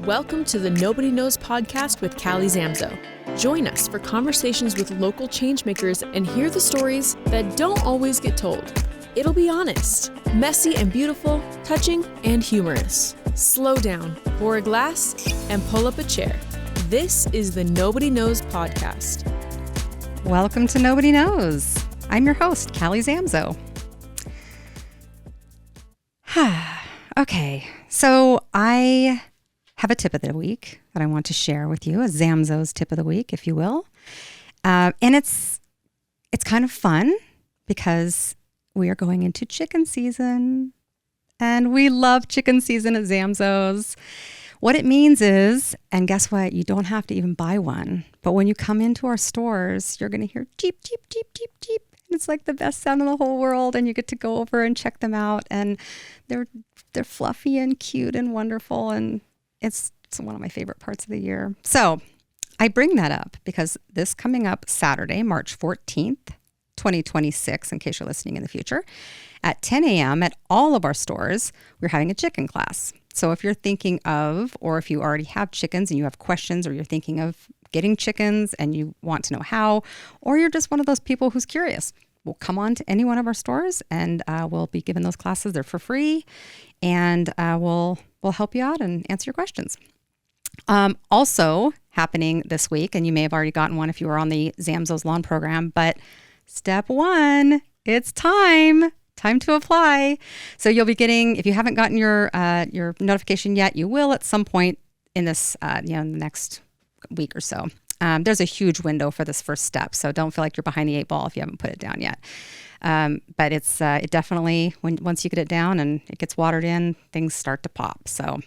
Welcome to the Nobody Knowz podcast with Callie Zamzo. Join us for conversations with local changemakers and hear the stories that don't always get told. It'll be honest, messy and beautiful, touching and humorous. Slow down, pour a glass, and pull up a chair. This is the Nobody Knowz podcast. Welcome to Nobody Knowz. I'm your host, Callie Zamzo. Okay, so I have a tip of the week that I want to share with you, a Zamzo's tip of the week, if you will. And it's kind of fun because we are going into chicken season and we love chicken season at Zamzo's. What it means is, and guess what? You don't have to even buy one. But when you come into our stores, you're going to hear Jeep, Jeep, Jeep, Jeep, Jeep. And it's like the best sound in the whole world. And you get to go over and check them out. And they're fluffy and cute and wonderful. And it's one of my favorite parts of the year. So I bring that up because this coming up Saturday, March 14th, 2026, in case you're listening in the future, at 10 a.m. at all of our stores, we're having a chicken class. So if you're thinking of, or if you already have chickens and you have questions, or you're thinking of getting chickens and you want to know how, or you're just one of those people who's curious, we'll come on to any one of our stores and we'll be giving those classes. They're for free, and we'll help you out and answer your questions. Also happening this week, and you may have already gotten one if you were on the Zamzo's Lawn program, but step one, it's time to apply. So you'll be getting, if you haven't gotten your notification yet, you will at some point in this, in the next week or so. There's a huge window for this first step, so don't feel like you're behind the eight ball if you haven't put it down yet. But it definitely, once you get it down and it gets watered in, things start to pop. So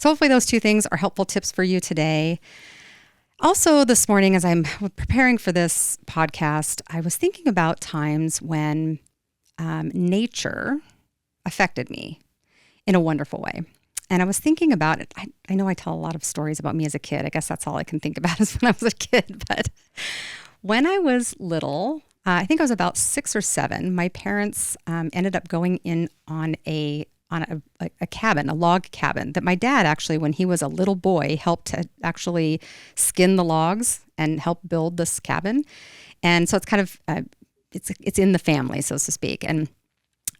hopefully those two things are helpful tips for you today. Also this morning, as I'm preparing for this podcast, I was thinking about times when nature affected me in a wonderful way. And I was thinking about it. I know I tell a lot of stories about me as a kid. I guess that's all I can think about is when I was a kid. But when I was little, I think I was about 6 or 7, my parents ended up going in on a cabin, a log cabin that my dad actually, when he was a little boy, helped to actually skin the logs and help build this cabin. And so it's kind of, it's in the family, so to speak. And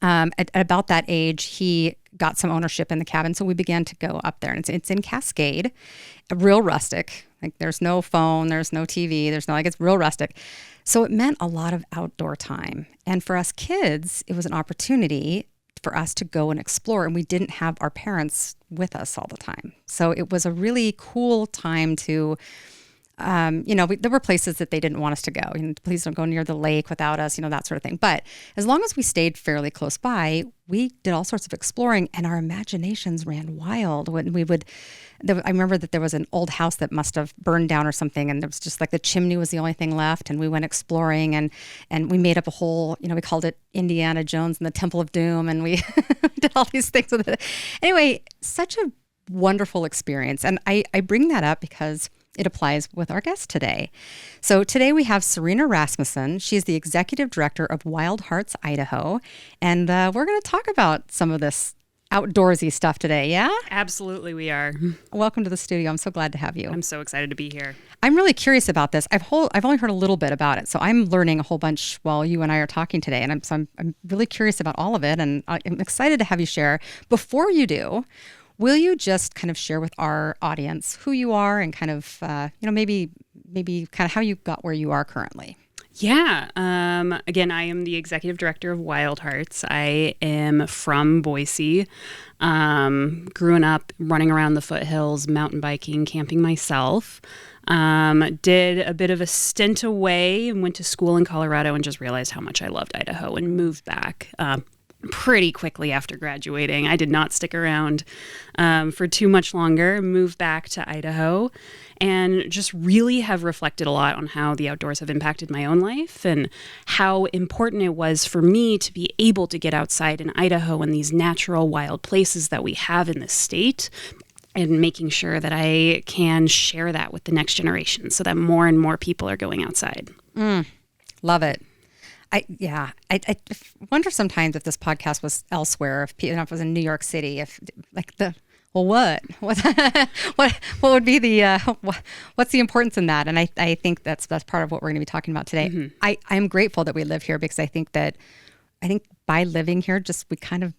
at about that age, he got some ownership in the cabin. So we began to go up there, and it's in Cascade, real rustic. Like there's no phone, there's no TV, it's real rustic. So it meant a lot of outdoor time. And for us kids, it was an opportunity for us to go and explore, and we didn't have our parents with us all the time. So it was a really cool time to, there were places that they didn't want us to go. Please don't go near the lake without us, that sort of thing. But as long as we stayed fairly close by, we did all sorts of exploring, and our imaginations ran wild. When I remember that there was an old house that must have burned down or something, and it was just like the chimney was the only thing left, and we went exploring, and we made up a whole, we called it Indiana Jones and the Temple of Doom, and we did all these things with it. Anyway, such a wonderful experience. And I bring that up because it applies with our guest today. So today we have Serena Rasmussen. She's the executive director of Wild Hearts, Idaho. And we're going to talk about some of this outdoorsy stuff today, yeah? Absolutely, we are. Welcome to the studio. I'm so glad to have you. I'm so excited to be here. I'm really curious about this. I've only heard a little bit about it, so I'm learning a whole bunch while you and I are talking today. And I'm really curious about all of it, and I'm excited to have you share. Before you do, will you just kind of share with our audience who you are and kind of, maybe kind of how you got where you are currently? Yeah. Again, I am the executive director of Wild Hearts. I am from Boise. Growing up running around the foothills, mountain biking, camping myself. Did a bit of a stint away and went to school in Colorado and just realized how much I loved Idaho and moved back. Pretty quickly after graduating. I did not stick around for too much longer, moved back to Idaho, and just really have reflected a lot on how the outdoors have impacted my own life and how important it was for me to be able to get outside in Idaho and these natural wild places that we have in this state, and making sure that I can share that with the next generation so that more and more people are going outside. Love it. I wonder sometimes if this podcast was elsewhere, if it was in New York City, if like the well, what would be the, what's the importance in that? And I think that's part of what we're going to be talking about today. Mm-hmm. I'm grateful that we live here because I think by living here, just we kind of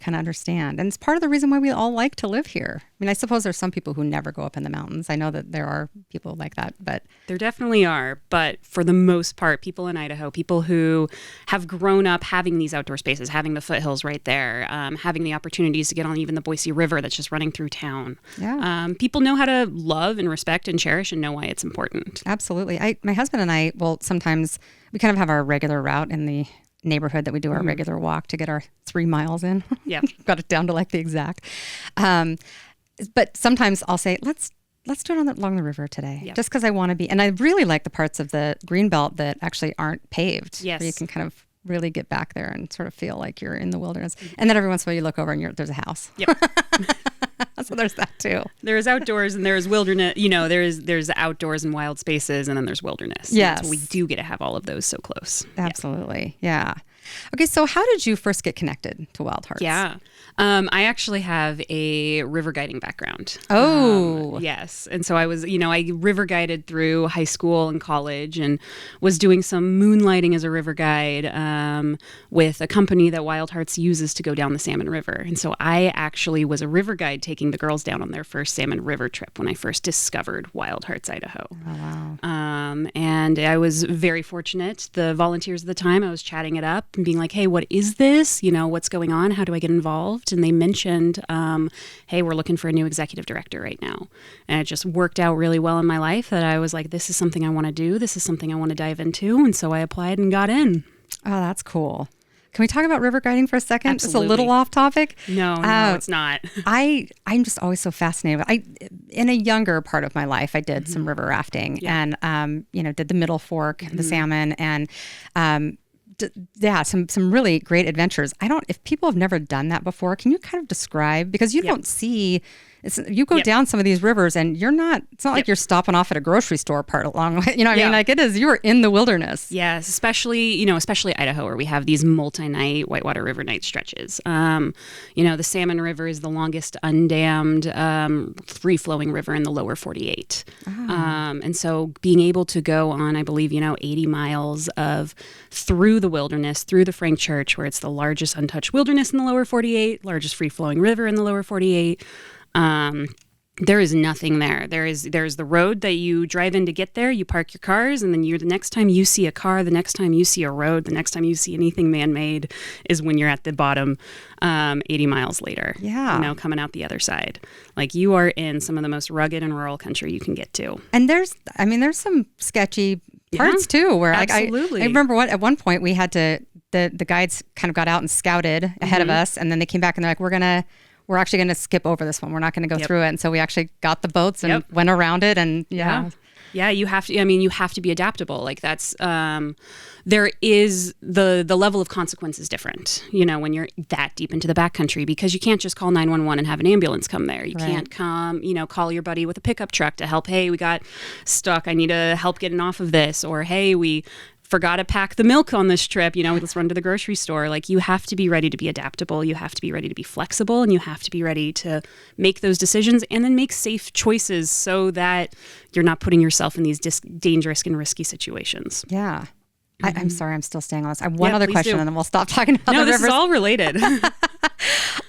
understand. And it's part of the reason why we all like to live here. I mean, I suppose there's some people who never go up in the mountains. I know that there are people like that, but there definitely are. But for the most part, people in Idaho, people who have grown up having these outdoor spaces, having the foothills right there, having the opportunities to get on even the Boise River that's just running through town. Yeah. People know how to love and respect and cherish and know why it's important. Absolutely. My husband and I will sometimes, we kind of have our regular route in the neighborhood that we do our regular walk to get our 3 miles in. Yeah. Got it down to like the exact. But sometimes I'll say, let's do it along the river today, just because I want to be. And I really like the parts of the greenbelt that actually aren't paved. Yes. Where you can kind of really get back there and sort of feel like you're in the wilderness. And then every once in a while you look over and there's a house. Yep. So there's that too. There's outdoors and there's wilderness. There's outdoors and wild spaces, and then there's wilderness. Yes. So we do get to have all of those so close. Absolutely. Yeah. Okay, so how did you first get connected to Wild Hearts? Yeah. I actually have a river guiding background. Oh. Yes. And so I was, I river guided through high school and college and was doing some moonlighting as a river guide with a company that Wild Hearts uses to go down the Salmon River. And so I actually was a river guide taking the girls down on their first Salmon River trip when I first discovered Wild Hearts, Idaho. Oh, wow. And I was very fortunate. The volunteers at the time, I was chatting it up and being like, hey, what is this? What's going on? How do I get involved? And they mentioned, hey, we're looking for a new executive director right now. And it just worked out really well in my life that I was like, this is something I want to do. This is something I want to dive into. And so I applied and got in. Oh, that's cool. Can we talk about river guiding for a second? Absolutely. Just a little off topic. No, it's not. I'm just always so fascinated. In a younger part of my life, I did some river rafting and, did the Middle Fork, the salmon, and some really great adventures. If people have never done that before, can you kind of describe, because you don't see, you go down some of these rivers and it's not like you're stopping off at a grocery store part along, I mean, like it is, you're in the wilderness. Yes, especially Idaho, where we have these multi-night whitewater river night stretches. The Salmon River is the longest undammed, free-flowing river in the lower 48. Oh. And so being able to go on, I believe, 80 miles through the wilderness, through the Frank Church, where it's the largest untouched wilderness in the lower 48, largest free-flowing river in the lower 48. There is nothing there. There's the road that you drive in to get there. You park your cars, and then the next time you see a car, the next time you see a road, the next time you see anything man-made is when you're at the bottom 80 miles later. Yeah. Coming out the other side. Like, you are in some of the most rugged and rural country you can get to. And there's some sketchy parts too, where absolutely. I remember at one point we had to, the guides kind of got out and scouted ahead of us, and then they came back and they're like, we're actually going to skip over this one. We're not going to go through it. And so we actually got the boats and went around it. And yeah, you have to, you have to be adaptable. Like, that's, there is the level of consequence is different, when you're that deep into the backcountry, because you can't just call 911 and have an ambulance come there. You can't come, call your buddy with a pickup truck to help. Hey, we got stuck. I need help getting off of this. Or, hey, we forgot to pack the milk on this trip, let's run to the grocery store. Like, you have to be ready to be adaptable. You have to be ready to be flexible, and you have to be ready to make those decisions and then make safe choices so that you're not putting yourself in these dangerous and risky situations. Yeah. I'm sorry, I'm still staying on this. I have one other question and then we'll stop talking about the rivers. No, this is all related.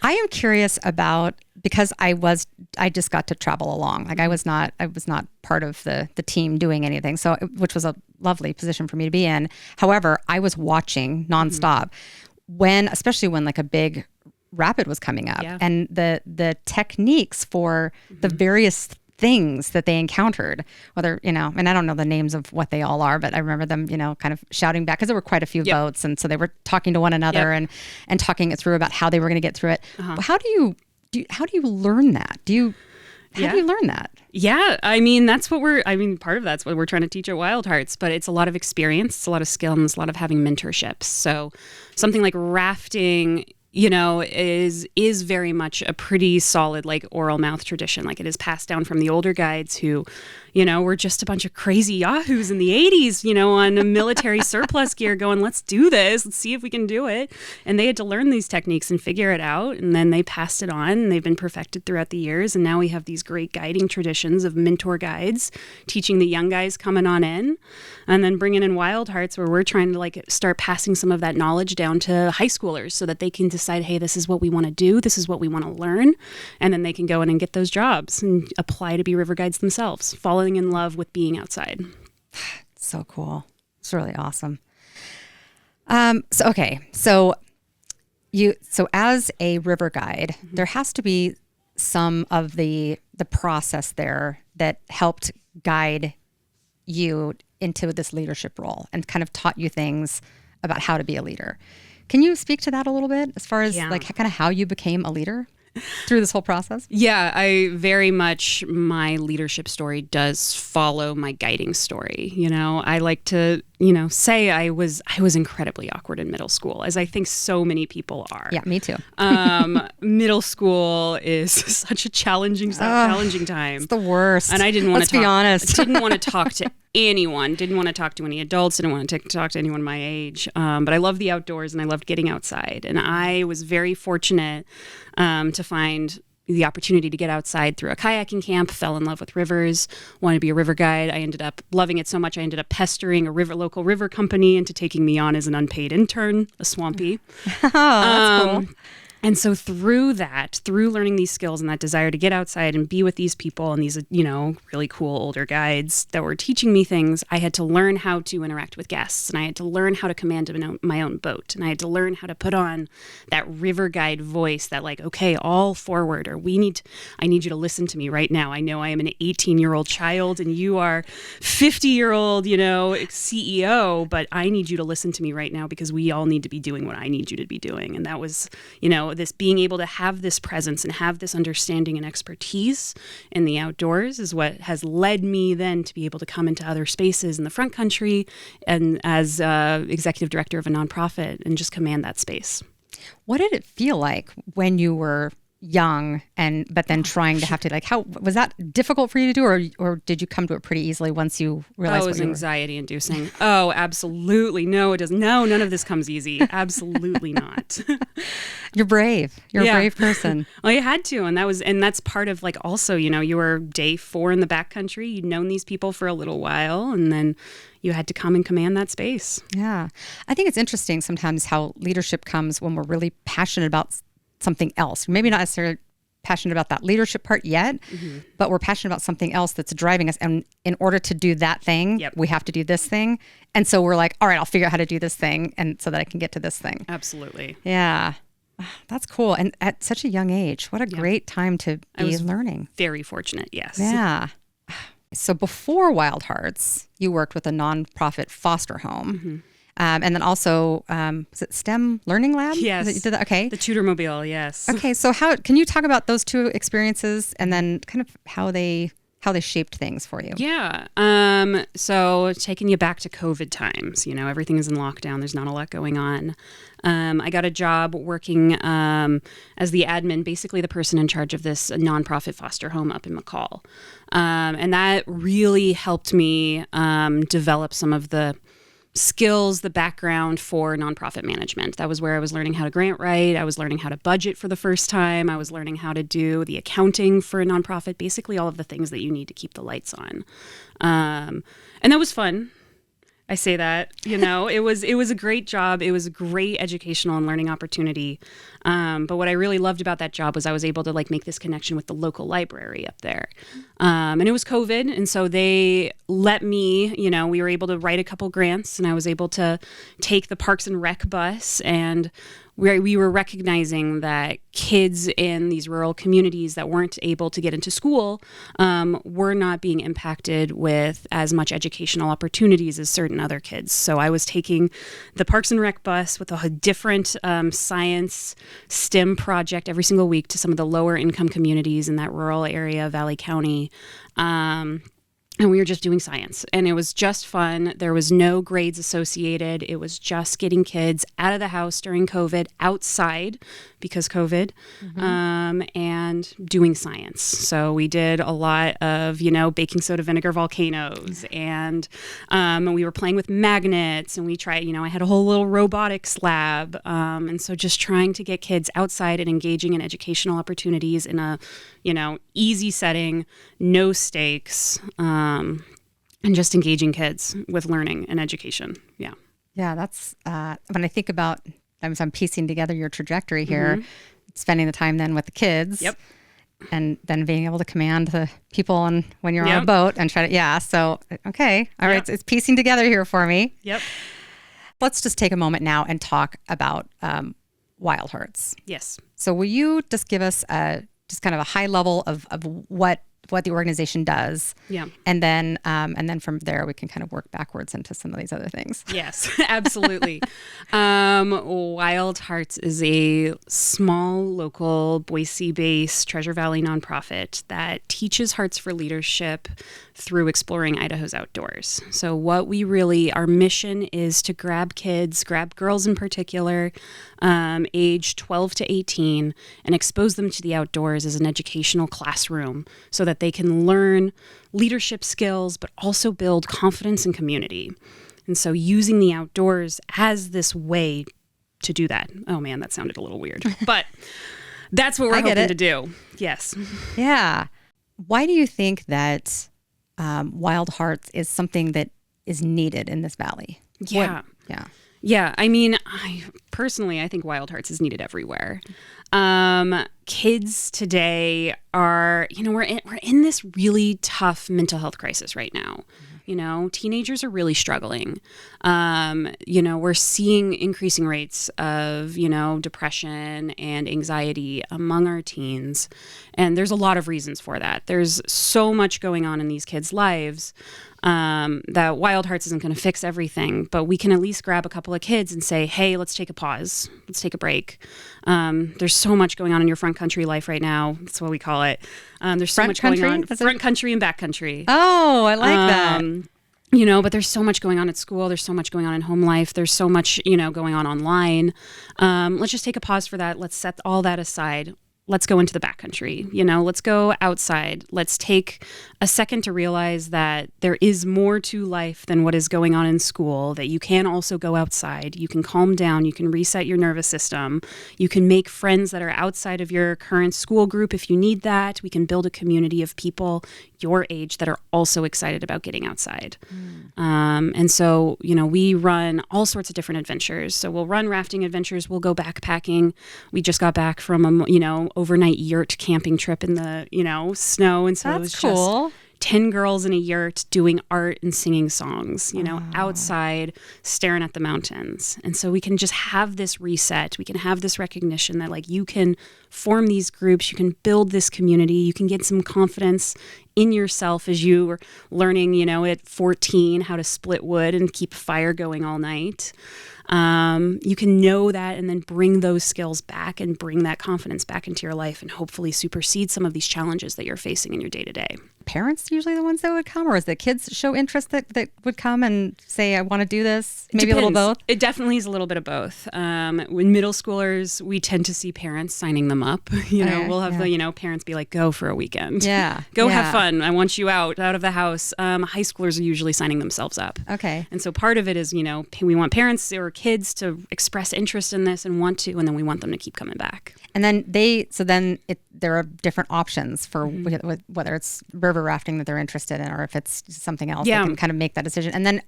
I am curious about, because I just got to travel along. Like, I was not part of the team doing anything. So, which was a lovely position for me to be in. However, I was watching nonstop especially when like a big rapid was coming up, and the techniques for the various things that they encountered, whether, and I don't know the names of what they all are, but I remember them, kind of shouting back, because there were quite a few boats. And so they were talking to one another and talking it through about how they were going to get through it. How do you learn that? How do you learn that? Yeah, that's what part of that's what we're trying to teach at Wild Hearts, but it's a lot of experience, it's a lot of skill, and it's a lot of having mentorships. So something like rafting, is very much a pretty solid like oral mouth tradition. Like it is passed down from the older guides who, were just a bunch of crazy yahoos in the 80s, on a military surplus gear going, let's do this. Let's see if we can do it. And they had to learn these techniques and figure it out. And then they passed it on and they've been perfected throughout the years. And now we have these great guiding traditions of mentor guides teaching the young guys coming on in, and then bringing in Wild Hearts where we're trying to like start passing some of that knowledge down to high schoolers so that they can decide, hey, this is what we want to do. This is what we want to learn. And then they can go in and get those jobs and apply to be river guides themselves, falling in love with being outside. So cool. It's really awesome. So as a river guide, there has to be some of the process there that helped guide you into this leadership role and kind of taught you things about how to be a leader. Can you speak to that a little bit as far as like kind of how you became a leader through this whole process? Yeah, my leadership story does follow my guiding story. I like to, say I was incredibly awkward in middle school, as I think so many people are. Yeah, me too. Middle school is such a challenging time. It's the worst. And I didn't want to be honest. Didn't want to talk to anyone. Didn't want to talk to any adults. Didn't want to talk to anyone my age. But I loved the outdoors and I loved getting outside. And I was very fortunate to find the opportunity to get outside through a kayaking camp, fell in love with rivers, wanted to be a river guide. I ended up loving it so much I ended up pestering a local river company into taking me on as an unpaid intern, a swampy. Oh, that's cool. And so through learning these skills and that desire to get outside and be with these people and these, really cool older guides that were teaching me things, I had to learn how to interact with guests and I had to learn how to command my own boat. And I had to learn how to put on that river guide voice that like, okay, all forward, or I need you to listen to me right now. I know I am an 18-year-old child and you are 50-year-old, CEO, but I need you to listen to me right now because we all need to be doing what I need you to be doing. And that was, this being able to have this presence and have this understanding and expertise in the outdoors is what has led me then to be able to come into other spaces in the front country and as executive director of a nonprofit and just command that space. What did it feel like when you were young but then trying to have to how was that difficult for you to do or did you come to it pretty easily once you realized it was anxiety inducing? Oh, absolutely. No, it doesn't. No, none of this comes easy. Absolutely not. You're brave. You're a brave person. Well, you had to. And that's part of also, you were day 4 in the backcountry. You'd known these people for a little while and then you had to come and command that space. Yeah. I think it's interesting sometimes how leadership comes when we're really passionate about something else. Maybe not necessarily passionate about that leadership part yet, but we're passionate about something else that's driving us. And in order to do that thing, we have to do this thing. And so we're like, all right, I'll figure out how to do this thing and so that I can get to this thing. Absolutely. Yeah. That's cool. And at such a young age, what a great time to be learning. Very fortunate. Yes. Yeah. So before Wild Hearts, you worked with a nonprofit foster home. And then also, was it STEM Learning Lab? Yes. You did that? Okay. The Tutormobile, yes. Okay. So can you talk about those two experiences and then kind of how they shaped things for you? Yeah. So taking you back to COVID times, everything is in lockdown. There's not a lot going on. I got a job working as the admin, basically the person in charge of this nonprofit foster home up in McCall. And that really helped me develop some of the skills, the background for nonprofit management. That was where I was learning how to grant write. I was learning how to budget for the first time. I was learning how to do the accounting for a nonprofit, basically all of the things that you need to keep the lights on. And that was fun. I say that, it was a great job. It was a great educational and learning opportunity. But what I really loved about that job was I was able to make this connection with the local library up there. And it was COVID. And so they let me, we were able to write a couple grants and I was able to take the Parks and Rec bus and we were recognizing that kids in these rural communities that weren't able to get into school were not being impacted with as much educational opportunities as certain other kids. So I was taking the Parks and Rec bus with a different science STEM project every single week to some of the lower income communities in that rural area of Valley County. And we were just doing science, and it was just fun. There was no grades associated. It was just getting kids out of the house during COVID, outside because COVID, and doing science. So we did a lot of, baking soda vinegar volcanoes, and we were playing with magnets, and we tried, I had a whole little robotics lab. And so just trying to get kids outside and engaging in educational opportunities in a, easy setting, no stakes, and just engaging kids with learning and education. Yeah. Yeah, that's when I think about, as I'm piecing together your trajectory here, spending the time then with the kids. Yep. And then being able to command the people on when you're on a boat and try to, so, okay. All right. It's piecing together here for me. Yep. Let's just take a moment now and talk about Wild Hearts. Yes. So will you just give us just kind of a high level of what the organization does. Yeah. And then from there, we can kind of work backwards into some of these other things. Yes, absolutely. Wild Hearts is a small, local, Boise-based Treasure Valley nonprofit that teaches Hearts for Leadership through exploring Idaho's outdoors. So what our mission is to grab girls in particular, age 12 to 18, and expose them to the outdoors as an educational classroom so that they can learn leadership skills, but also build confidence and community. And so using the outdoors as this way to do that. Oh man, that sounded a little weird, but that's what we're hoping to do. Yes. Yeah. Why do you think that Wild Hearts is something that is needed in this valley? Yeah. Yeah. I mean, I think Wild Hearts is needed everywhere. Kids today are, we're in this really tough mental health crisis right now. Teenagers are really struggling. We're seeing increasing rates of, depression and anxiety among our teens. And there's a lot of reasons for that. There's so much going on in these kids' lives that Wild Hearts isn't going to fix everything, but we can at least grab a couple of kids and say, hey, let's take a pause. Let's take a break. There's so much going on in your front country life right now. That's what we call it. There's so much going on. Front country and back country. Oh, I like that. But there's so much going on at school. There's so much going on in home life. There's so much, going on online. Let's just take a pause for that. Let's set all that aside. Let's go into the backcountry, let's go outside. Let's take a second to realize that there is more to life than what is going on in school, that you can also go outside. You can calm down. You can reset your nervous system. You can make friends that are outside of your current school group if you need that. We can build a community of people your age that are also excited about getting outside. And so, we run all sorts of different adventures. So we'll run rafting adventures. We'll go backpacking. We just got back from a, overnight yurt camping trip in the, snow. And so it was cool. Just 10 girls in a yurt doing art and singing songs, outside staring at the mountains. And so we can just have this reset. We can have this recognition that you can form these groups, you can build this community, you can get some confidence in yourself as you were learning, at 14, how to split wood and keep a fire going all night. You can know that and then bring those skills back and bring that confidence back into your life and hopefully supersede some of these challenges that you're facing in your day-to-day. Parents usually the ones that would come, or is the kids show interest that would come and say, I want to do this? Maybe a little both? It definitely is a little bit of both. When middle schoolers, we tend to see parents signing them up. We'll have the, parents be like, go for a weekend. Yeah. Go have fun. I want you out of the house. High schoolers are usually signing themselves up. Okay. And so part of it is, we want parents or kids to express interest in this and want to, and then we want them to keep coming back. And then there are different options for whether it's river rafting that they're interested in or if it's something else. Yeah. They can kind of make that decision. And then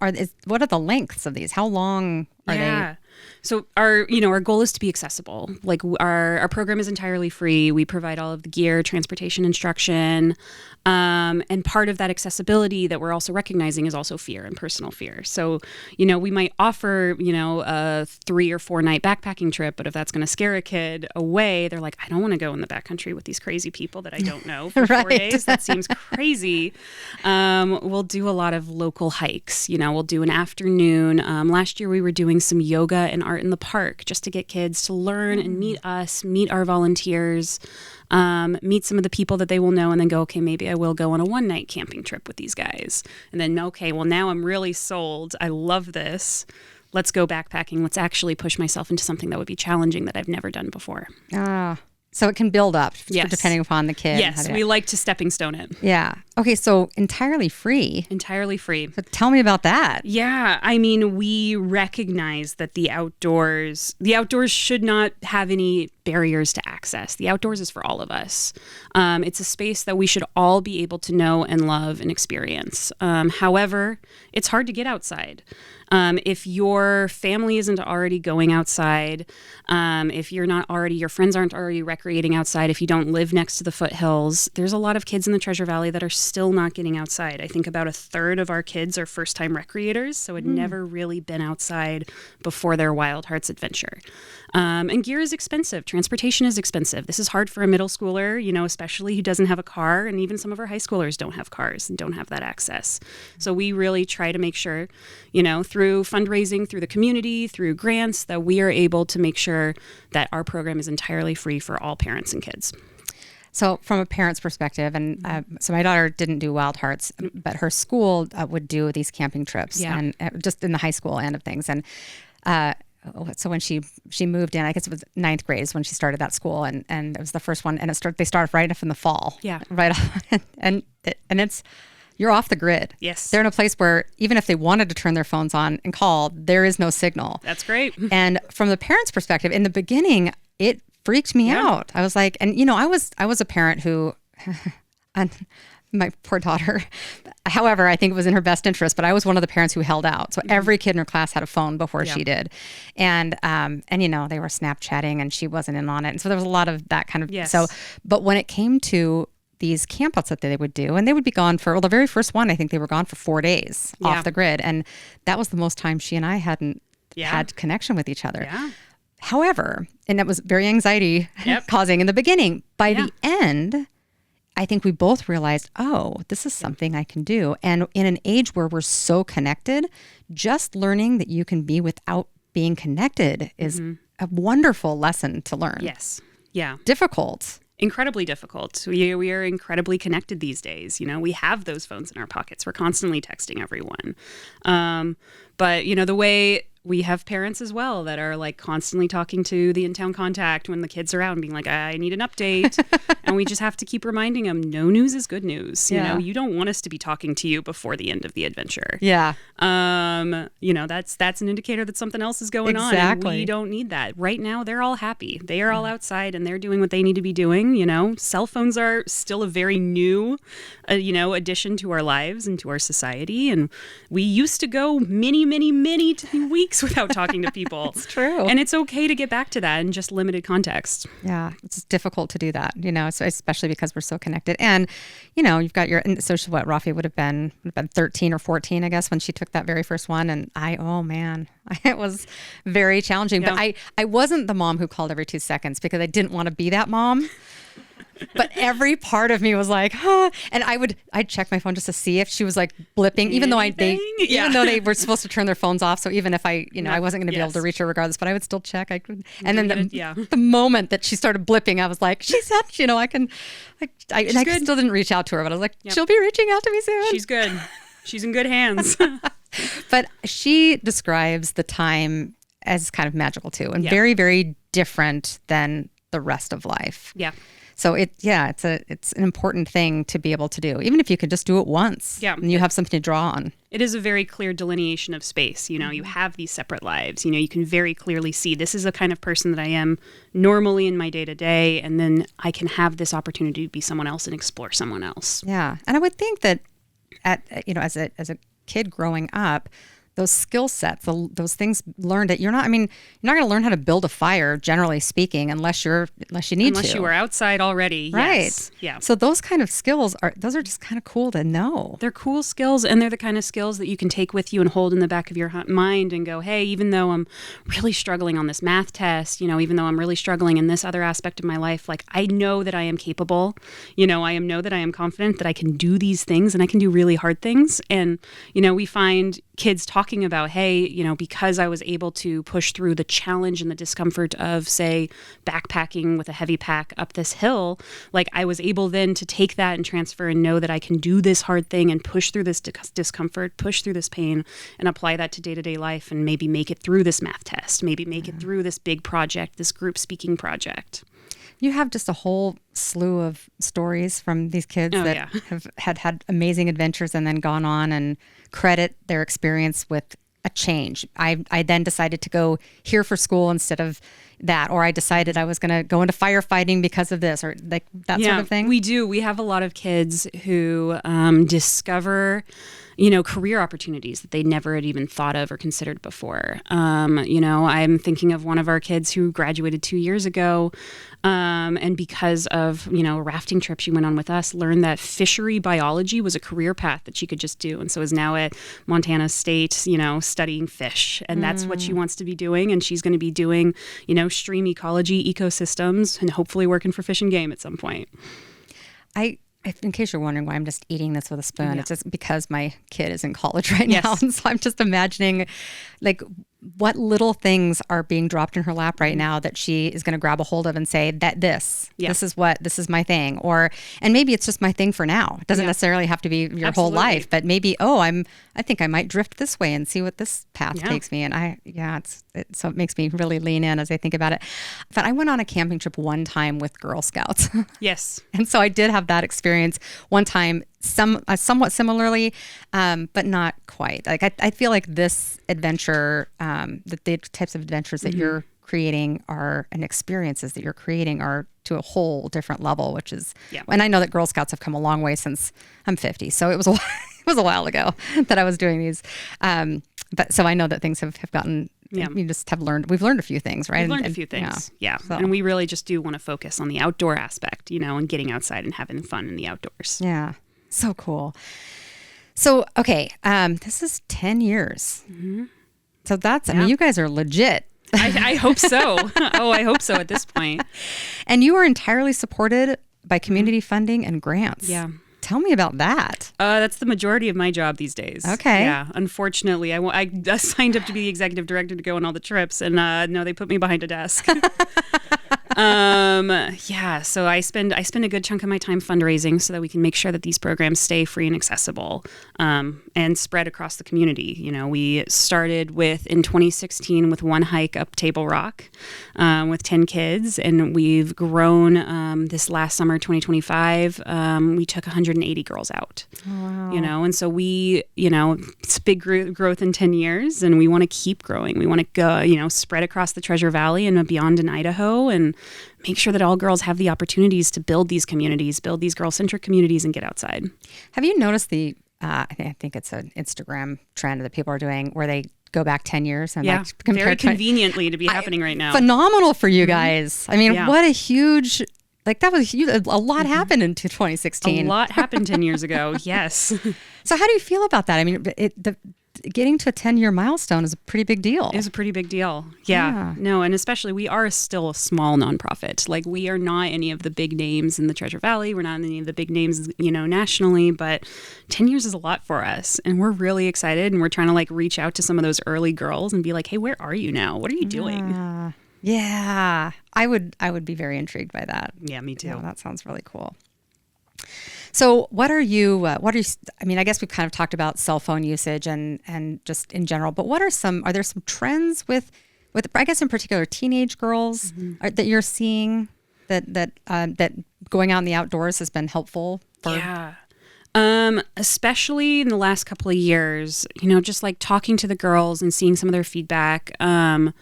what are the lengths of these? How long are they? So our goal is to be accessible. Our program is entirely free. We provide all of the gear, transportation, instruction. And part of that accessibility that we're also recognizing is also fear and personal fear. So, we might offer, a 3 or 4 night backpacking trip, but if that's going to scare a kid away, they're like, I don't want to go in the backcountry with these crazy people that I don't know for 4 days. That seems crazy. We'll do a lot of local hikes. We'll do an afternoon. Last year we were doing some yoga an art in the park just to get kids to learn and meet us, meet our volunteers, meet some of the people that they will know, and then go, okay, maybe I will go on a one-night camping trip with these guys. And then, okay, well, now I'm really sold. I love this. Let's go backpacking. Let's actually push myself into something that would be challenging that I've never done before. So it can build up Yes. depending upon the kid. Yes, we like to stepping stone it. Yeah. Okay, so entirely free. Entirely free. So tell me about that. Yeah, I mean, we recognize that the outdoors should not have any barriers to access. The outdoors is for all of us. It's a space that we should all be able to know and love and experience. However, it's hard to get outside. If your family isn't already going outside, if your friends aren't already recreating outside, if you don't live next to the foothills, there's a lot of kids in the Treasure Valley that are still not getting outside. I think about a third of our kids are first-time recreators, so had never really been outside before their Wild Hearts adventure. And gear is expensive. Transportation is expensive. This is hard for a middle schooler, especially who doesn't have a car, and even some of our high schoolers don't have cars and don't have that access. So we really try to make sure, through fundraising, through the community, through grants, that we are able to make sure that our program is entirely free for all parents and kids. So from a parent's perspective, and so my daughter didn't do Wild Hearts, but her school would do these camping trips, and just in the high school end of things. And so when she moved in, I guess it was ninth grade is when she started that school, and it was the first one, and they start right off in the fall, right off, and it's. You're off the grid. Yes. They're in a place where even if they wanted to turn their phones on and call, there is no signal. That's great. And from the parent's perspective, in the beginning, it freaked me out. I was like, and I was a parent who, and my poor daughter, however, I think it was in her best interest, but I was one of the parents who held out. So every kid in her class had a phone before she did. And they were Snapchatting and she wasn't in on it. And so there was a lot of that kind of, but when it came to these campouts that they would do, and they would be gone for, the very first one, I think they were gone for 4 days off the grid. And that was the most time she and I hadn't had connection with each other. Yeah. However, and that was very anxiety causing in the beginning. By the end, I think we both realized, this is something I can do. And in an age where we're so connected, just learning that you can be without being connected is a wonderful lesson to learn. Yes. Yeah. Difficult. Incredibly difficult. We are incredibly connected these days. We have those phones in our pockets. We're constantly texting everyone. But the way we have parents as well that are like constantly talking to the in-town contact when the kids are out and being like, I need an update. And we just have to keep reminding them, no news is good news. You don't want us to be talking to you before the end of the adventure. Yeah. That's an indicator that something else is going on. And we don't need that. Right now, they're all happy. They are all outside and they're doing what they need to be doing. Cell phones are still a very new, addition to our lives and to our society. And we used to go many, many, many weeks without talking to people. It's true. And it's okay to get back to that in just limited context. Yeah, it's difficult to do that, so especially because we're so connected. And, you've got Rafi would have been 13 or 14, I guess, when she took that very first one. And it was very challenging. Yeah. But I wasn't the mom who called every 2 seconds because I didn't want to be that mom. But every part of me was like, and I'd check my phone just to see if she was like blipping, even though they were supposed to turn their phones off. So even if I wasn't going to be able to reach her regardless, but I would still check. I could, and then the moment that she started blipping, I was like, she's up, I can, I still didn't reach out to her, but I was like, she'll be reaching out to me soon. She's good. She's in good hands. But she describes the time as kind of magical too, and very, very different than the rest of life. Yeah. So it's an important thing to be able to do, even if you could just do it once. Yeah. And you have something to draw on. It is a very clear delineation of space. You have these separate lives. You can very clearly see this is the kind of person that I am normally in my day to day, and then I can have this opportunity to be someone else and explore someone else. Yeah, and I would think that as a kid growing up, those skill sets, those things learned you're not going to learn how to build a fire, generally speaking, unless you need to. Unless you were outside already. Right. Yes. Yeah. So those kind of skills are just kind of cool to know. They're cool skills, and they're the kind of skills that you can take with you and hold in the back of your mind and go, hey, even though I'm really struggling on this math test, even though I'm really struggling in this other aspect of my life, like I know that I am capable, I know that I am confident that I can do these things and I can do really hard things. And, we find kids talking about, hey, because I was able to push through the challenge and the discomfort of, say, backpacking with a heavy pack up this hill, like I was able then to take that and transfer and know that I can do this hard thing and push through this discomfort, push through this pain, and apply that to day-to-day life, and maybe make it through this math test, maybe make it through this big project, this group speaking project. You have just a whole slew of stories from these kids have had amazing adventures and then gone on and credit their experience with a change. I then decided to go here for school instead of that, or I decided I was going to go into firefighting because of this, or like that sort of thing. We do. We have a lot of kids who discover career opportunities that they never had even thought of or considered before. I'm thinking of one of our kids who graduated 2 years ago, and because of, a rafting trip she went on with us, learned that fishery biology was a career path that she could just do. And so is now at Montana State, studying fish. And that's what she wants to be doing. And she's going to be doing, stream ecology, ecosystems, and hopefully working for Fish and Game at some point. In case you're wondering why I'm just eating this with a spoon, it's just because my kid is in college right now. And so I'm just imagining like what little things are being dropped in her lap right now that she is going to grab a hold of and say that this is my thing. And maybe it's just my thing for now. It doesn't necessarily have to be your whole life, but maybe, I think I might drift this way and see what this path takes me. And so it makes me really lean in as I think about it. But I went on a camping trip one time with Girl Scouts. Yes. And so I did have that experience one time, somewhat similarly, but not quite. Like I feel like this adventure, the types of adventures that you're creating and experiences that you're creating are to a whole different level, which is, and I know that Girl Scouts have come a long way since I'm 50. So it was a while ago that I was doing these. But so I know that things have gotten, you just have learned, we've learned a few things, right? We've learned a few things. Yeah. So. And we really just do want to focus on the outdoor aspect, and getting outside and having fun in the outdoors. Yeah. So cool. So, okay. This is 10 years. Mm-hmm. So I mean, you guys are legit. I hope so. I hope so at this point. And you are entirely supported by community funding and grants. Yeah. Tell me about that. That's the majority of my job these days. Okay. Yeah. Unfortunately, I signed up to be the executive director to go on all the trips, and no, they put me behind a desk. So I spend a good chunk of my time fundraising so that we can make sure that these programs stay free and accessible, and spread across the community. We started in 2016 with one hike up Table Rock, with 10 kids, and we've grown, this last summer, 2025, we took 180 girls out. Oh, wow. And so we, it's big growth in 10 years, and we want to keep growing. We want to go, spread across the Treasure Valley and beyond in Idaho, and make sure that all girls have the opportunities to build these communities, build these girl-centric communities, and get outside. Have you noticed I think it's an Instagram trend that people are doing where they go back 10 years and very conveniently to be happening right now. Phenomenal for you guys. I mean, what a huge, that was huge. A lot happened in 2016. A lot happened 10 years ago. Yes. So how do you feel about that? I mean, getting to a 10-year milestone is a pretty big deal. It's a pretty big deal. Yeah. No, and especially we are still a small nonprofit. Like, we are not any of the big names in the Treasure Valley. We're not any of the big names, nationally, but 10 years is a lot for us. And we're really excited, and we're trying to reach out to some of those early girls and be like, hey, where are you now? What are you doing? Yeah. I would be very intrigued by that. Yeah, me too. Yeah, that sounds really cool. So what are you, I mean, I guess we've kind of talked about cell phone usage and just in general, but are there some trends with I guess in particular teenage girls that you're seeing that going out in the outdoors has been helpful for? Yeah. Especially in the last couple of years, just talking to the girls and seeing some of their feedback. What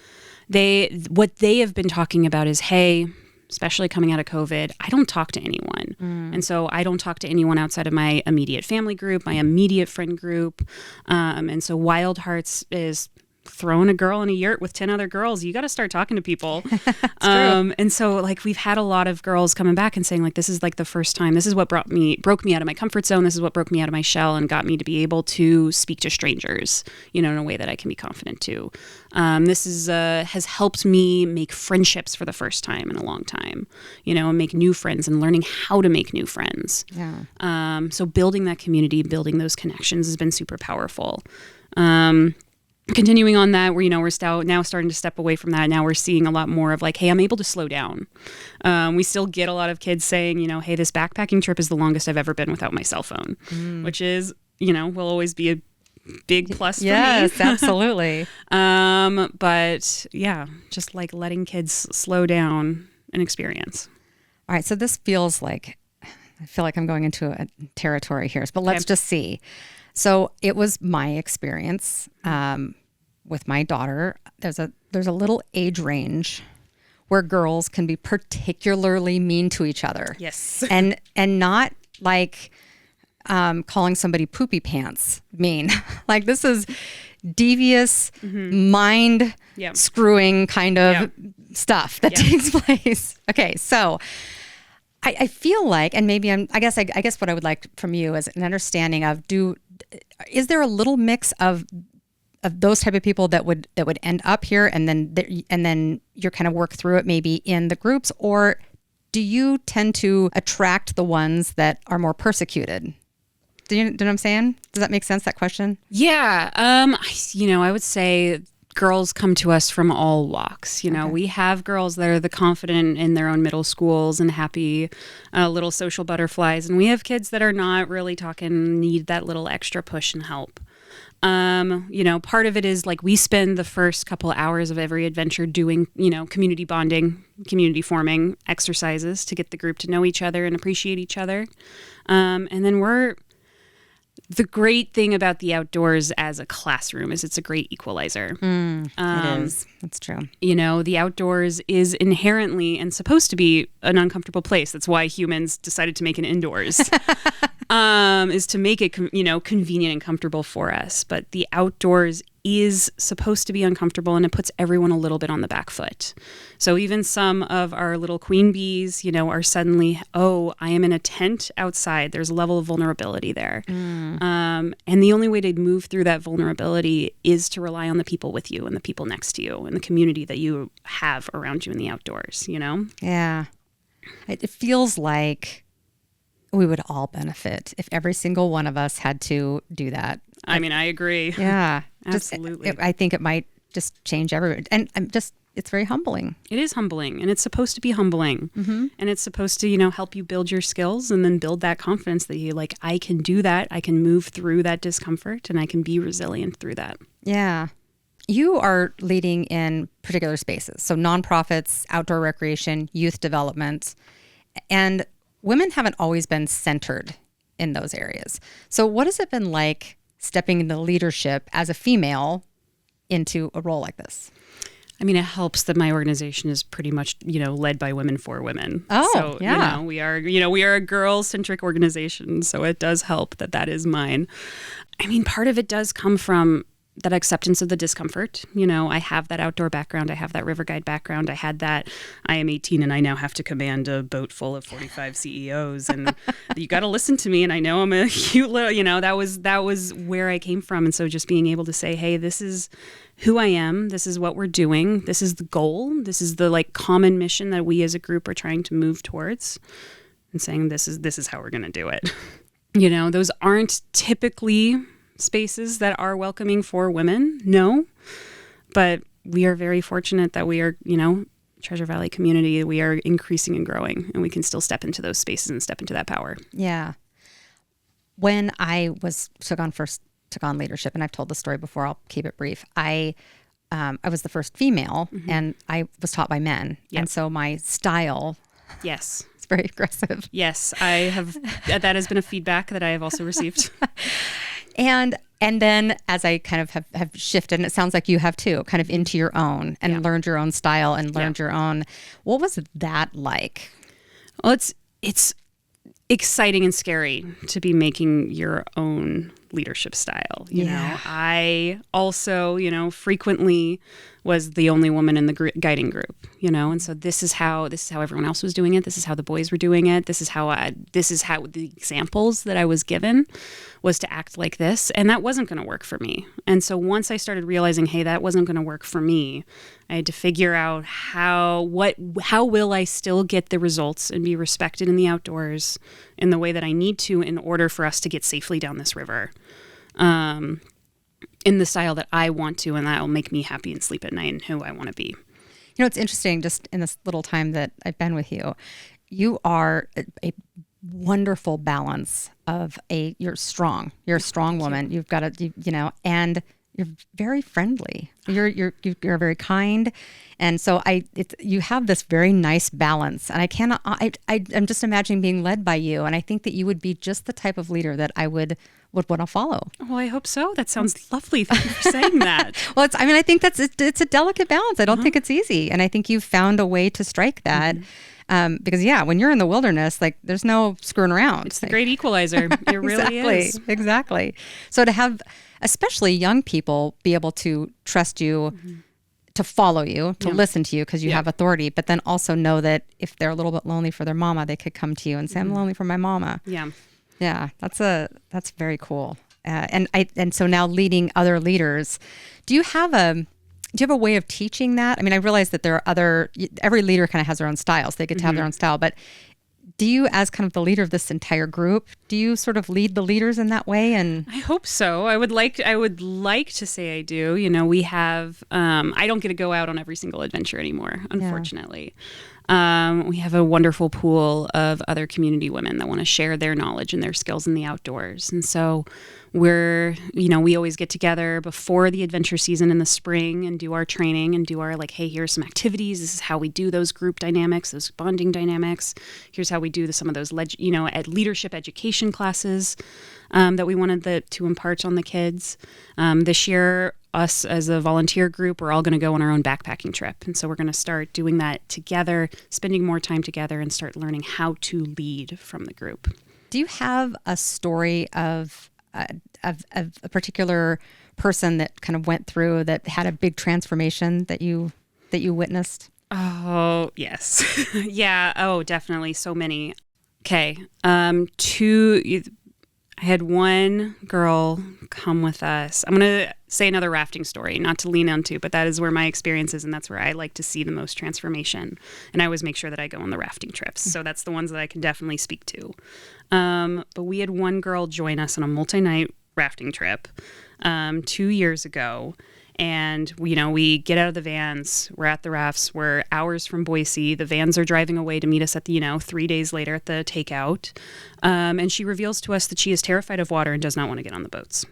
they have been talking about is, hey, especially coming out of COVID, I don't talk to anyone. And so I don't talk to anyone outside of my immediate family group, my immediate friend group. And so Wild Hearts is throwing a girl in a yurt with 10 other girls. You got to start talking to people. And so we've had a lot of girls coming back and saying this is the first time, this is what broke me out of my comfort zone. This is what broke me out of my shell and got me to be able to speak to strangers, in a way that I can be confident to. This has helped me make friendships for the first time in a long time, and make new friends and learning how to make new friends. Yeah. So building that community, building those connections has been super powerful. Continuing on that, we're still now starting to step away from that. Now we're seeing a lot more of like, hey, I'm able to slow down. We still get a lot of kids saying, hey, this backpacking trip is the longest I've ever been without my cell phone, which is, will always be a big plus for me. Yes, absolutely. But yeah, just like letting kids slow down and experience. All right. So this feels like, I feel like I'm going into a territory here, but let's just see. So it was my experience with my daughter. There's a little age range where girls can be particularly mean to each other. Yes. And not like calling somebody poopy pants mean. Like this is devious, mind screwing kind of stuff that takes place. Okay, so I feel like, and maybe I guess what I would like from you is an understanding of is there a little mix of those type of people that would end up here and then you're kind of work through it maybe in the groups, or do you tend to attract the ones that are more persecuted? Do you know what I'm saying? Does that make sense, that question? Yeah. I would say girls come to us from all walks. We have girls that are the confident in their own middle schools and happy little social butterflies. And we have kids that are not really talking, need that little extra push and help. Part of it is like we spend the first couple hours of every adventure doing, community bonding, community forming exercises to get the group to know each other and appreciate each other. And then the great thing about the outdoors as a classroom is it's a great equalizer. It is. That's true. The outdoors is inherently and supposed to be an uncomfortable place. That's why humans decided to make it indoors, is to make it, convenient and comfortable for us. But the outdoors is supposed to be uncomfortable, and it puts everyone a little bit on the back foot. So even some of our little queen bees, are suddenly, I am in a tent outside. There's a level of vulnerability there. And the only way to move through that vulnerability is to rely on the people with you and the people next to you and the community that you have around you in the outdoors, Yeah. It feels like we would all benefit if every single one of us had to do that. I mean, I agree. Yeah. Absolutely. I think it might just change everyone. And it's very humbling. It is humbling, and it's supposed to be humbling. And it's supposed to, help you build your skills and then build that confidence that I can do that. I can move through that discomfort and I can be resilient through that. Yeah. You are leading in particular spaces. So nonprofits, outdoor recreation, youth development, and women haven't always been centered in those areas. So what has it been like stepping into leadership as a female into a role like this? I mean, it helps that my organization is pretty much, led by women for women. Oh, so, yeah. We are a girl-centric organization. So it does help that is mine. I mean, part of it does come from that acceptance of the discomfort. I have that outdoor background. I have that river guide background. I had that. I am 18 and I now have to command a boat full of 45 CEOs, and you got to listen to me. And I know I'm a cute little, that was where I came from. And so just being able to say, hey, this is who I am. This is what we're doing. This is the goal. This is the common mission that we as a group are trying to move towards, and saying this is how we're going to do it. Those aren't typically spaces that are welcoming for women, no, but we are very fortunate that we are, Treasure Valley community, we are increasing and growing, and we can still step into those spaces and step into that power. Yeah. When I took on leadership, and I've told the story before, I'll keep it brief. I was the first female, and I was taught by men, and so my style, yes, it's very aggressive. Yes, I have. That has been a feedback that I have also received. And then as I kind of have shifted, and it sounds like you have too, kind of into your own and learned your own style and learned your own. What was that like? Well, it's exciting and scary to be making your own leadership style. You know, I also, frequently was the only woman in the guiding group, and so this is how everyone else was doing it. This is how the boys were doing it. This is how the examples that I was given was to act like this. And that wasn't going to work for me. And so once I started realizing, hey, that wasn't going to work for me, I had to figure out how will I still get the results and be respected in the outdoors in the way that I need to in order for us to get safely down this river. in the style that I want to, and that will make me happy and sleep at night and who I want to be. You know, it's interesting, just in this little time that I've been with you, you are a wonderful balance of you're strong. You're a strong woman. You've got and you're very friendly. You're very kind. And so you have this very nice balance. And I'm just imagining being led by you. And I think that you would be just the type of leader that I would want to follow. Well, I hope so. That sounds lovely. Thank you for saying that. Well, I think it's a delicate balance. I don't think it's easy. And I think you've found a way to strike that. Because when you're in the wilderness, like there's no screwing around. It's the great equalizer. It really is. Exactly. So to have, especially young people, be able to trust you, to follow you, to listen to you because you have authority, but then also know that if they're a little bit lonely for their mama, they could come to you and say, I'm lonely for my mama. Yeah. Yeah. That's very cool. And so now leading other leaders, do you have a way of teaching that? I mean, I realize that there are every leader kind of has their own styles. They get to have their own style, but do you, as kind of the leader of this entire group, do you sort of lead the leaders in that way? And I hope so. I would like to say I do. You know, we have, I don't get to go out on every single adventure anymore, unfortunately. We have a wonderful pool of other community women that want to share their knowledge and their skills in the outdoors. And so we always get together before the adventure season in the spring and do our training and do our hey, here's some activities. This is how we do those group dynamics, those bonding dynamics. Here's how we do some of those, at leadership education classes that we wanted to impart on the kids. This year, us as a volunteer group, we're all going to go on our own backpacking trip. And so we're going to start doing that together, spending more time together and start learning how to lead from the group. Do you have a story of a particular person that kind of went through that had a big transformation that you witnessed? Oh, yes. Yeah. Oh, definitely. So many. Okay. I had one girl come with us. I'm going to say another rafting story, not to lean onto, but that is where my experience is, and that's where I like to see the most transformation. And I always make sure that I go on the rafting trips. So that's the ones that I can definitely speak to. But we had one girl join us on a multi-night rafting trip 2 years ago. And, we get out of the vans, we're at the rafts, we're hours from Boise. The vans are driving away to meet us at the, 3 days later at the takeout. And she reveals to us that she is terrified of water and does not want to get on the boats.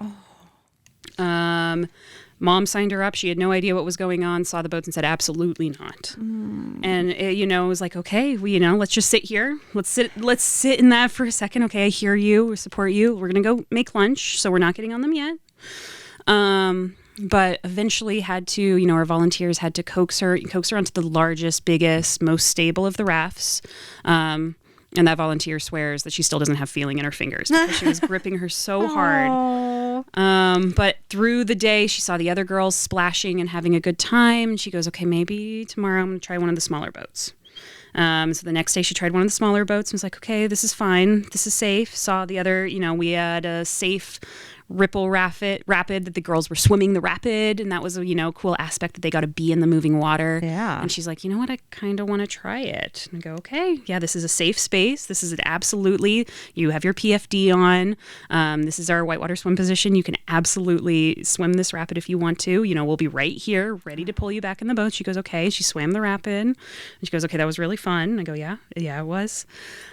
Mom signed her up. She had no idea what was going on, saw the boats and said, absolutely not. And it was like, okay, let's just sit here. Let's sit in that for a second. Okay, I hear you. We support you. We're going to go make lunch. So we're not getting on them yet. But eventually had to, our volunteers had to coax her onto the largest, biggest, most stable of the rafts. And that volunteer swears that she still doesn't have feeling in her fingers because she was gripping her so hard. But through the day, she saw the other girls splashing and having a good time. And she goes, okay, maybe tomorrow I'm going to try one of the smaller boats. So the next day she tried one of the smaller boats and was like, okay, this is fine. This is safe. Saw the other, we had a safe ripple rapid that the girls were swimming the rapid, and that was a cool aspect that they got to be in the moving water. Yeah. And she's like, you know what, I kind of want to try it. And I go, okay, yeah, this is a safe space. This is absolutely, you have your PFD on. This is our whitewater swim position. You can absolutely swim this rapid if you want to. We'll be right here ready to pull you back in the boat. She goes, okay. She swam the rapid and she goes, okay, that was really fun. And I go, yeah, it was.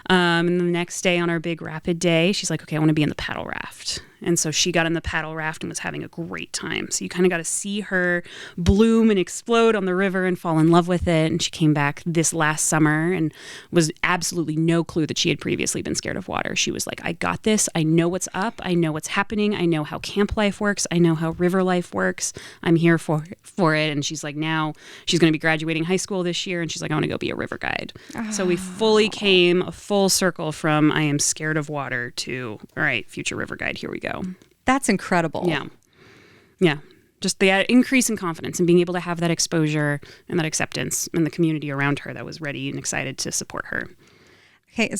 And the next day on our big rapid day, she's like, okay, I want to be in the paddle raft. And so she got in the paddle raft and was having a great time. So you kind of got to see her bloom and explode on the river and fall in love with it. And she came back this last summer and was absolutely no clue that she had previously been scared of water. She was like, I got this. I know what's up. I know what's happening. I know how camp life works. I know how river life works. I'm here for it. And she's like, now she's going to be graduating high school this year. And she's like, I want to go be a river guide. So we fully came a full circle from I am scared of water to, all right, future river guide. Here we go. That's incredible. Yeah. Just the increase in confidence and being able to have that exposure and that acceptance in the community around her that was ready and excited to support her. Okay.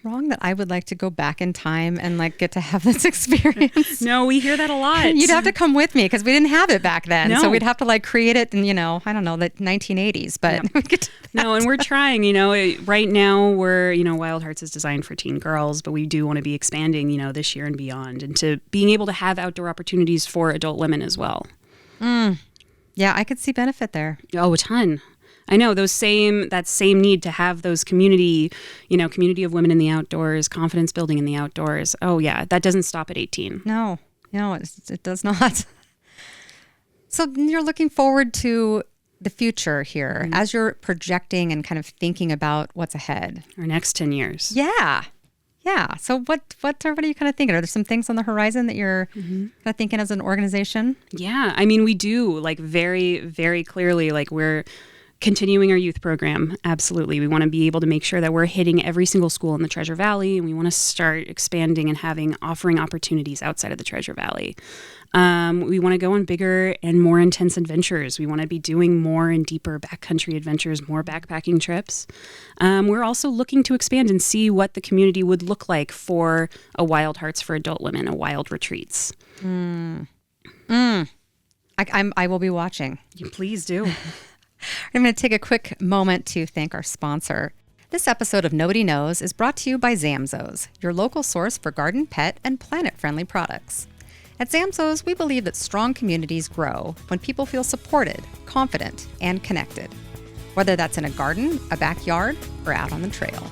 wrong that I would like to go back in time and like get to have this experience? No, we hear that a lot. You'd have to come with me because we didn't have it back then. No. So we'd have to like create it in, I don't know, the 1980s. But we could do that. No, and we're trying, right now we're, Wild Hearts is designed for teen girls, but we do want to be expanding, this year and beyond, and to being able to have outdoor opportunities for adult women as well. Yeah, I could see benefit there. Oh, a ton. I know that same need to have those community of women in the outdoors, confidence building in the outdoors. Oh yeah, that doesn't stop at 18. No, it does not. So you're looking forward to the future here as you're projecting and kind of thinking about what's ahead. Our next 10 years. Yeah. So what are you kind of thinking? Are there some things on the horizon that you're kind of thinking as an organization? Yeah, I mean, we do very, very clearly, we're continuing our youth program. Absolutely. We want to be able to make sure that we're hitting every single school in the Treasure Valley, and we want to start expanding and offering opportunities outside of the Treasure Valley. We want to go on bigger and more intense adventures. We want to be doing more and deeper backcountry adventures, more backpacking trips. We're also looking to expand and see what the community would look like for a Wild Hearts for Adult Women, a Wild Retreats. I will be watching. You please do. I'm going to take a quick moment to thank our sponsor. This episode of Nobody Knowz is brought to you by Zamzows, your local source for garden, pet, and planet-friendly products. At Zamzows, we believe that strong communities grow when people feel supported, confident, and connected, whether that's in a garden, a backyard, or out on the trail.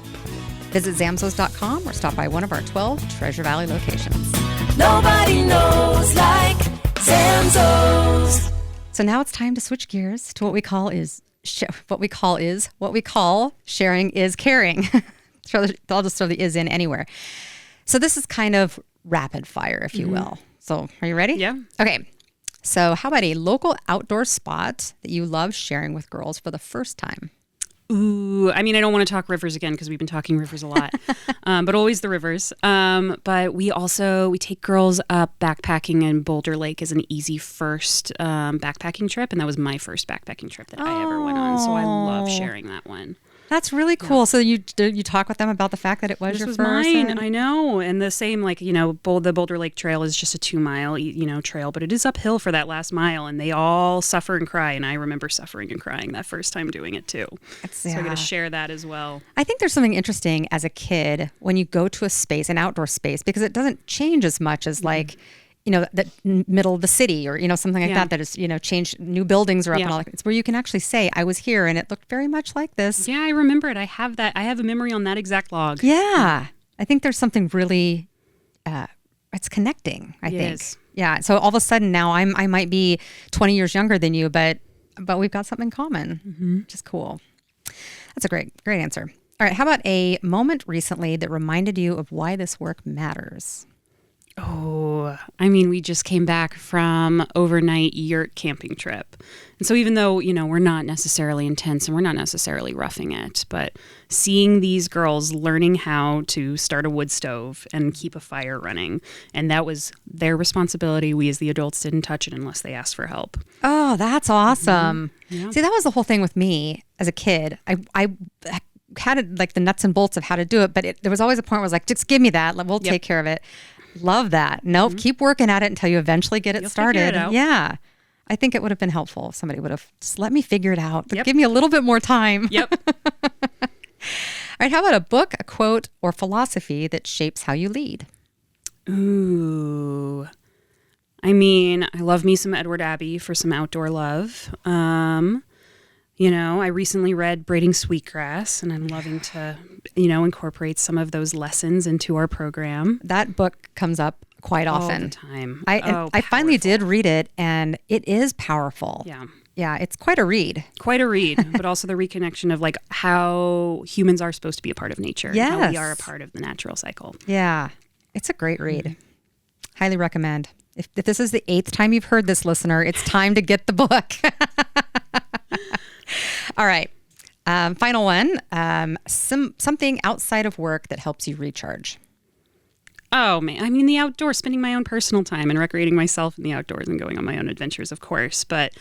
Visit Zamzows.com or stop by one of our 12 Treasure Valley locations. Nobody knows like Zamzows. So now it's time to switch gears to what we call sharing is caring. I'll just throw the is in anywhere. So this is kind of rapid fire, if you will. So are you ready? Yeah. Okay. So how about a local outdoor spot that you love sharing with girls for the first time? Ooh, I mean, I don't want to talk rivers again because we've been talking rivers a lot, but always the rivers. But we take girls up backpacking, and Boulder Lake is an easy first backpacking trip. And that was my first backpacking trip that I ever went on. So I love sharing that one. That's really cool. Yeah. So you talk with them about the fact that it was your was first? Mine. I know. And the same, the Boulder Lake Trail is just a 2-mile, trail, but it is uphill for that last mile, and they all suffer and cry. And I remember suffering and crying that first time doing it too. So I got to share that as well. I think there's something interesting as a kid when you go to a space, an outdoor space, because it doesn't change as much as the middle of the city or, something like that is, changed, new buildings are up and all that. It's where you can actually say, I was here and it looked very much like this. Yeah, I remember it. I have that. I have a memory on that exact log. Yeah. I think there's something really, it's connecting, I think. Is. Yeah. So all of a sudden now I might be 20 years younger than you, but we've got something in common, which is cool. That's a great answer. All right. How about a moment recently that reminded you of why this work matters? Oh, I mean, we just came back from overnight yurt camping trip. And so even though, we're not necessarily intense and we're not necessarily roughing it, but seeing these girls learning how to start a wood stove and keep a fire running, and that was their responsibility. We as the adults didn't touch it unless they asked for help. Oh, that's awesome. Yeah. See, that was the whole thing with me as a kid. I had it, like the nuts and bolts of how to do it, but there was always a point where I was like, just give me that. We'll take care of it. Love that. Nope. Keep working at it until you eventually get it started. Figure it out. Yeah. I think it would have been helpful if somebody would have just let me figure it out. Give me a little bit more time. Yep. All right. How about a book, a quote, or philosophy that shapes how you lead? Ooh. I mean, I love me some Edward Abbey for some outdoor love. I recently read Braiding Sweetgrass, and I'm loving to, incorporate some of those lessons into our program. That book comes up quite often. All the time. I finally did read it, and it is powerful. Yeah. Yeah, it's quite a read. Quite a read, but also the reconnection of how humans are supposed to be a part of nature. Yes. And how we are a part of the natural cycle. Yeah, it's a great read. Highly recommend. If this is the 8th time you've heard this, listener, it's time to get the book. All right. Final one. Something outside of work that helps you recharge. Oh, man. I mean, the outdoors, spending my own personal time and recreating myself in the outdoors and going on my own adventures, of course. But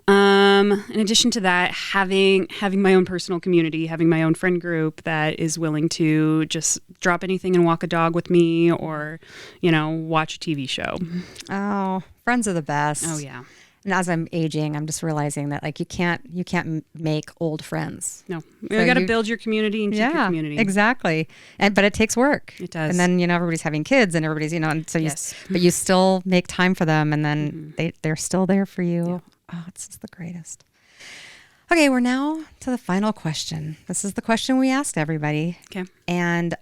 In addition to that, having my own personal community, having my own friend group that is willing to just drop anything and walk a dog with me, or, watch a TV show. Oh, friends are the best. Oh yeah. And as I'm aging, I'm just realizing that like you can't make old friends. No, you got to build your community and keep your community. Exactly. But it takes work. It does. And then everybody's having kids, and everybody's and so but you still make time for them, and then they're still there for you. Yeah. Oh, it's just the greatest. Okay, we're now to the final question. This is the question we asked everybody. Okay. And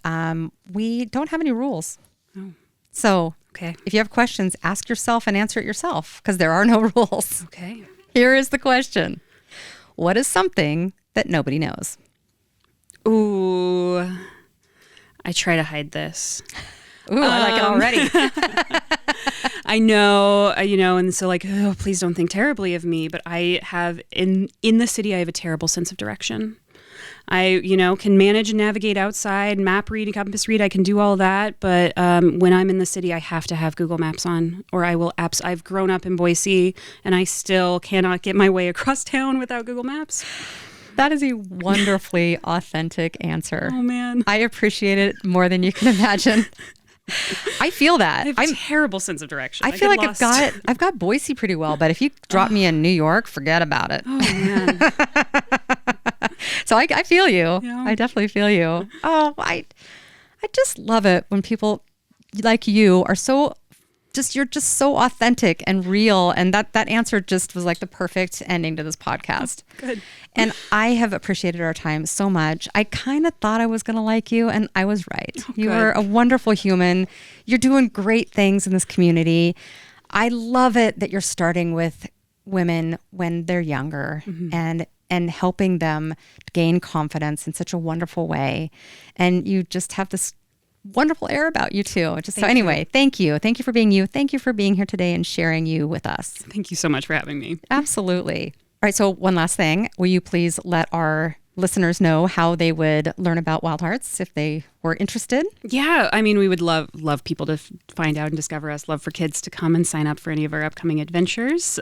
we don't have any rules. Oh. So okay. If you have questions, ask yourself and answer it yourself, because there are no rules. Okay. Here is the question. What is something that nobody knows? Ooh, I try to hide this. Ooh, I like it already. I know, and so oh, please don't think terribly of me, but I have, in the city, I have a terrible sense of direction. I, can manage and navigate outside, map read and compass read. I can do all that. But when I'm in the city, I have to have Google Maps on, or I will I've grown up in Boise, and I still cannot get my way across town without Google Maps. That is a wonderfully authentic answer. Oh, man. I appreciate it more than you can imagine. I feel that. I have a terrible sense of direction. I feel like I've got Boise pretty well, but if you drop me in New York, forget about it. Oh, man. So I feel you. Yeah. I definitely feel you. Oh, I just love it when people like you are you're just so authentic and real. And that answer just was like the perfect ending to this podcast. Oh, good. And I have appreciated our time so much. I kind of thought I was going to like you, and I was right. Oh, you good. are a wonderful human. You're doing great things in this community. I love it that you're starting with women when they're younger and helping them gain confidence in such a wonderful way. And you just have this wonderful air about you too. Thank you. Thank you for being you. Thank you for being here today and sharing you with us. Thank you so much for having me. Absolutely. All right. So one last thing. Will you please let our listeners know how they would learn about Wild Hearts if they were interested? Yeah, we would love people to find out and discover us. Love for kids to come and sign up for any of our upcoming adventures.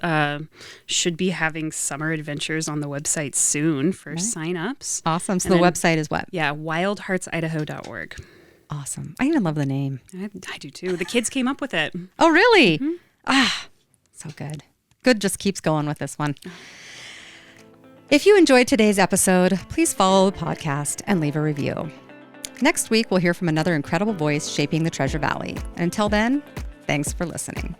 Should be having summer adventures on the website soon for signups. Awesome. So the website is what? Yeah, wildheartsidaho.org. Awesome. I even love the name. I do too. The kids came up with it. Oh, really? Mm-hmm. So good. Good just keeps going with this one. If you enjoyed today's episode, please follow the podcast and leave a review. Next week, we'll hear from another incredible voice shaping the Treasure Valley. And until then, thanks for listening.